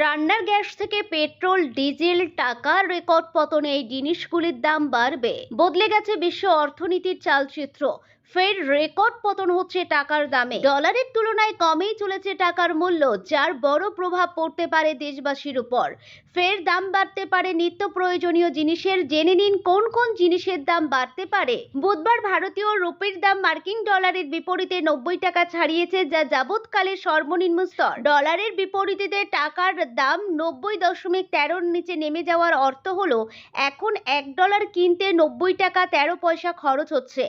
রান্নার গ্যাস থেকে petrol, diesel, টাকার রেকর্ড পতনে এই জিনিসগুলির দাম বাড়বে। বদলে গেছে বিশ্ব অর্থনীতির চালচিত্র। ফের রেকর্ড পতন হচ্ছে টাকার দামে। ডলারের তুলনায় কমেই চলেছে টাকার মূল্য, যার বড় প্রভাব পড়তে পারে দেশবাসীর উপর। ফের দাম বাড়তে পারে নিত্য প্রয়োজনীয় জিনিসের। জেনে নিন কোন কোন জিনিসের দাম বাড়তে পারে। বুধবার ভারতীয় রুপির দাম মার্কিন ডলারের বিপরীতে 90 টাকা ছাড়িয়েছে, যা যাবৎকালের সর্বনিম্ন স্তর। ডলারের বিপরীতে টাকার দাম 90.13 নিচে নেমে যাওয়ার অর্থ হলো এখন $1 কিনতে 90 টাকা 13 পয়সা খরচ হচ্ছে।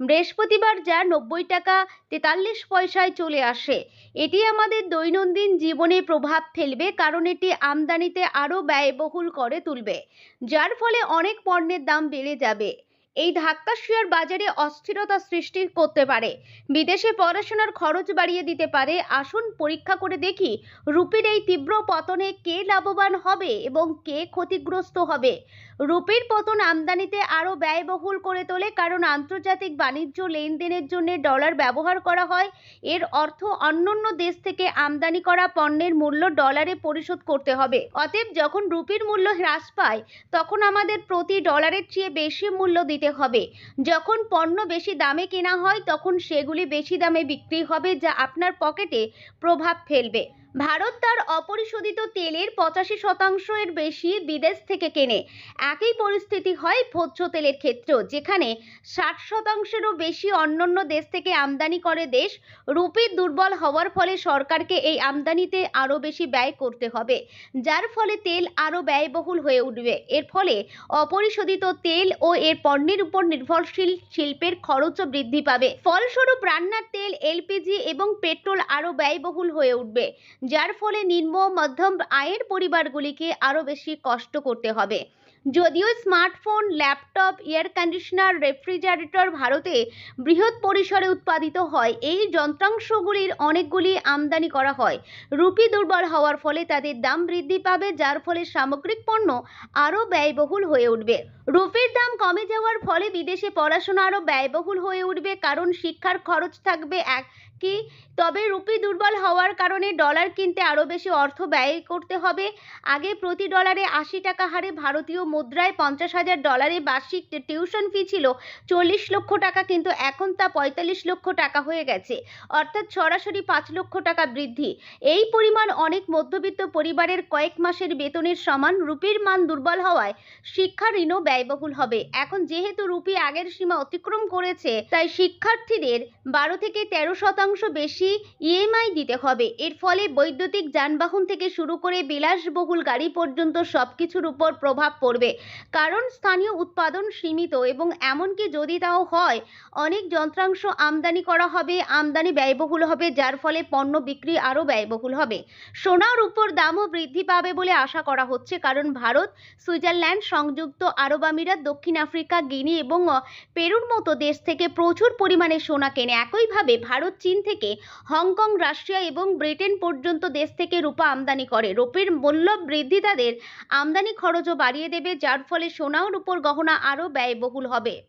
বৃহস্পতিবার যা 90 টাকা 43 পয়সায় চলে আসে। এটি আমাদের দৈনন্দিন জীবনে প্রভাব ফেলবে, কারণ এটি আমদানিতে আরও ব্যয়বহুল করে তুলবে, যার ফলে অনেক পণ্যের দাম বেড়ে যাবে। এই ধাক্কা শেয়ার বাজারে অস্থিরতা সৃষ্টি করতে পারে, বিদেশে পড়াশোনার খরচ বাড়িয়ে দিতে পারে। আসুন পরীক্ষা করে দেখি রুপির এই তীব্র পতনে কে লাভবান হবে এবং কে ক্ষতিগ্রস্ত হবে। রুপির পতন আমদানিতে আরও ব্যয়বহুল করে তোলে, কারণ আন্তর্জাতিক বাণিজ্য লেনদেনের জন্য ডলার ব্যবহার করা হয়। এর অর্থ অন্যান্য দেশ থেকে আমদানি করা পণ্যের মূল্য ডলারে পরিশোধ করতে হবে। অতএব যখন রুপির মূল্য হ্রাস পায়, তখন আমাদের প্রতি ডলারের চেয়ে বেশি মূল্য দিতে হবে। যখন পণ্য বেশি দামে কেনা হয়, তখন সেগুলি বেশি দামে বিক্রি হবে, যা আপনার পকেটে প্রভাব ফেলবে। ভারত তার অপরিশোধিত তেলের 85% বেশি বিদেশ থেকে কেনে। একই পরিস্থিতি হয় ভোজ্য তেলের ক্ষেত্রেও, যেখানে 60%-এরও বেশি অন্যান্য দেশ থেকে আমদানি করে দেশ। রুপি দুর্বল হওয়ার ফলে সরকারকে এই আমদানিতে আরও বেশি ব্যয় করতে হবে, যার ফলে তেল আরও ব্যয়বহুল হয়ে উঠবে। এর ফলে অপরিশোধিত তেল ও এর পণ্যের উপর নির্ভরশীল শিল্পের খরচও বৃদ্ধি পাবে। ফলস্বরূপ রান্নার তেল, এলপিজি এবং পেট্রোল আরও ব্যয়বহুল হয়ে উঠবে, যার ফলে নিম্ন ও মধ্যম আয়ের পরিবারগুলিকে আরও বেশি কষ্ট করতে হবে। যদিও smartphone, laptop, air conditioner, refrigerator ভারতে বৃহৎ পরিসরে উৎপাদিত হয়, এই যন্ত্রাংশগুলির অনেকগুলি আমদানি করা হয়। রুপি দুর্বল হওয়ার ফলে তাদের দাম বৃদ্ধি পাবে, যার ফলে সামগ্রিক পণ্য আরও ব্যয়বহুল হয়ে উঠবে। রুপির দাম কমে যাওয়ার ফলে বিদেশে পড়াশোনা আরও ব্যয়বহুল হয়ে উঠবে, কারণ শিক্ষার খরচ থাকবে একই। তবে রুপি দুর্বল হওয়ার কারণে ডলার কিনতে আরও বেশি অর্থ ব্যয় করতে হবে। আগে প্রতি ডলারে 80 টাকা হারে ভারতীয় মুদ্রায় $50,000 বার্ষিক টিউশন ফি ছিল 40 লক্ষ টাকা, কিন্তু এখন তা 45 লক্ষ টাকা হয়ে গেছে, অর্থাৎ সরাসরি 5 লক্ষ টাকা বৃদ্ধি। এই পরিমাণ অনেক মধ্যবিত্ত পরিবারের কয়েক মাসের বেতনের সমান। রুপির মান দুর্বল হওয়ায় শিক্ষা ঋণও ব্যয়বহুল হবে। এখন যেহেতু রুপি আগের সীমা অতিক্রম করেছে, তাই শিক্ষার্থীদের 12 থেকে 13% বেশি ইএমআই দিতে হবে। এর ফলে বৈদ্যুতিক যানবাহন থেকে শুরু করে বিলাসবহুল গাড়ি পর্যন্ত সবকিছুর উপর প্রভাব পড়বে, কারণ স্থানীয় উৎপাদন সীমিত এবং এমনকি যদি তাও হয়, অনেক যন্ত্রাংশ আমদানি করা হবে। আমদানি ব্যয়বহুল হবে, যার ফলে পণ্য বিক্রি আরও ব্যয়বহুল হবে। সোনার উপর দামও বৃদ্ধি পাবে বলে আশা করা হচ্ছে, কারণ ভারত, সুইজারল্যান্ড, সংযুক্ত আরব আমিরাত, দক্ষিণ আফ্রিকা, গিনি এবং পেরুর মতো দেশ থেকে প্রচুর পরিমাণে সোনা কেনে। একইভাবে ভারত চীন থেকে হংকং, রাশিয়া এবং ব্রিটেন পর্যন্ত দেশ থেকে রূপা আমদানি করে। রুপির মূল্য বৃদ্ধি তাদের আমদানি খরচও বাড়িয়ে দেবে, যার ফলে সোনা ও রূপোর গহনা আরও ব্যয়বহুল হবে।